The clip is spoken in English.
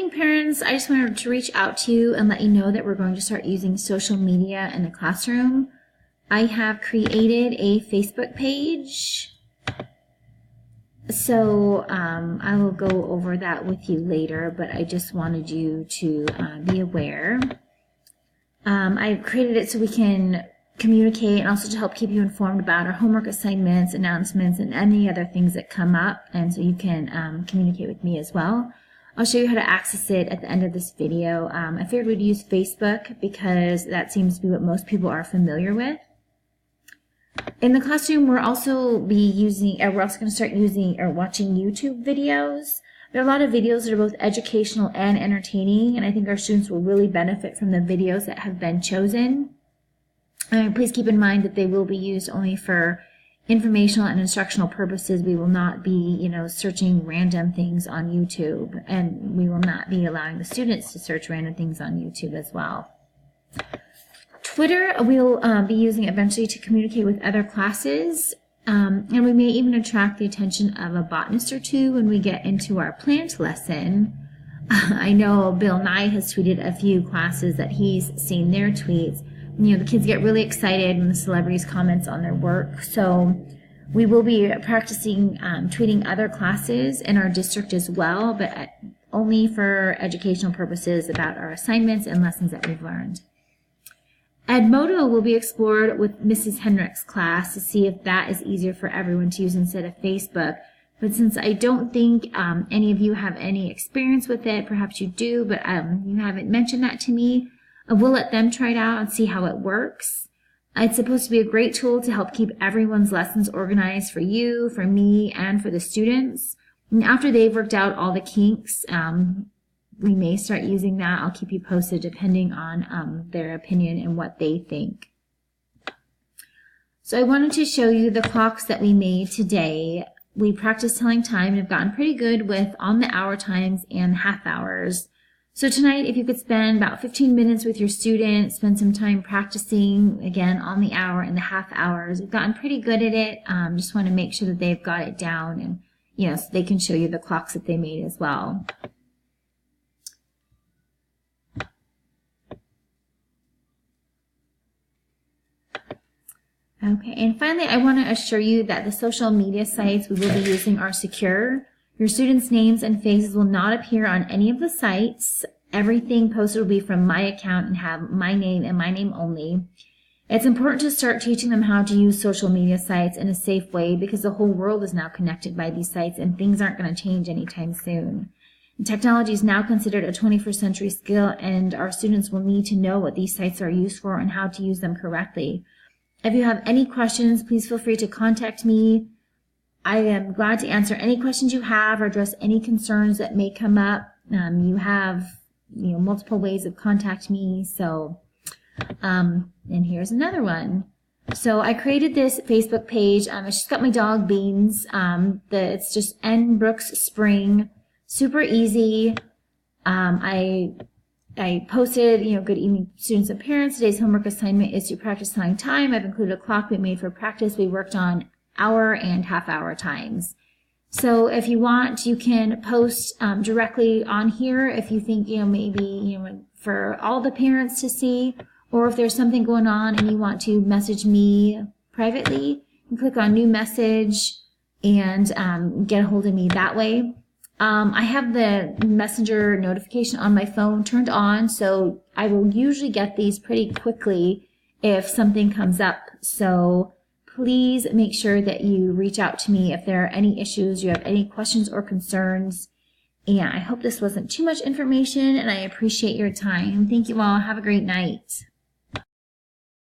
evening, parents. I just wanted to reach out to you and let you know that we're going to start using social media in the classroom. I have created a Facebook page, so I will go over that with you later, but I just wanted you to be aware. I created it so we can communicate and also to help keep you informed about our homework assignments, announcements, and any other things that come up, and so you can communicate with me as well. I'll show you how to access it at the end of this video. I figured we'd use Facebook because that seems to be what most people are familiar with. In the classroom, we're also going to start using or watching YouTube videos. There are a lot of videos that are both educational and entertaining, and I think our students will really benefit from the videos that have been chosen. Please keep in mind that they will be used only for informational and instructional purposes. We will not be, searching random things on YouTube, and we will not be allowing the students to search random things on YouTube as well. Twitter, we'll be using eventually to communicate with other classes, and we may even attract the attention of a botanist or two when we get into our plant lesson. I know Bill Nye has tweeted a few classes that he's seen their tweets. The kids get really excited when the celebrities comment on their work. So we will be practicing tweeting other classes in our district as well, but only for educational purposes about our assignments and lessons that we've learned. Edmodo will be explored with Mrs. Henrich's class to see if that is easier for everyone to use instead of Facebook. But since I don't think any of you have any experience with it, perhaps you do, but you haven't mentioned that to me, we'll let them try it out and see how it works. It's supposed to be a great tool to help keep everyone's lessons organized for you, for me, and for the students. And after they've worked out all the kinks, we may start using that. I'll keep you posted depending on their opinion and what they think. So I wanted to show you the clocks that we made today. We practiced telling time and have gotten pretty good with on the hour times and half hours. So tonight, if you could spend about 15 minutes with your students, spend some time practicing, again, on the hour and the half hours. We've gotten pretty good at it. Just want to make sure that they've got it down and, so they can show you the clocks that they made as well. Okay, and finally, I want to assure you that the social media sites we will be using are secure. Your students' names and faces will not appear on any of the sites. Everything posted will be from my account and have my name and my name only. It's important to start teaching them how to use social media sites in a safe way because the whole world is now connected by these sites and things aren't going to change anytime soon. Technology is now considered a 21st century skill, and our students will need to know what these sites are used for and how to use them correctly. If you have any questions, please feel free to contact me. I am glad to answer any questions you have or address any concerns that may come up. You have, multiple ways of contacting me. So, and here's another one. So I created this Facebook page. It's just got my dog Beans. It's just N Brooks Spring. Super easy. I posted, good evening, students and parents. Today's homework assignment is to practice telling time. I've included a clock we made for practice. We worked on hour and half hour times. So if you want, you can post directly on here if you think, maybe, for all the parents to see, or if there's something going on and you want to message me privately, you can click on new message and get a hold of me that way. I have the messenger notification on my phone turned on, so I will usually get these pretty quickly if something comes up. So please make sure that you reach out to me if there are any issues, you have any questions or concerns. And I hope this wasn't too much information, and I appreciate your time. Thank you all. Have a great night.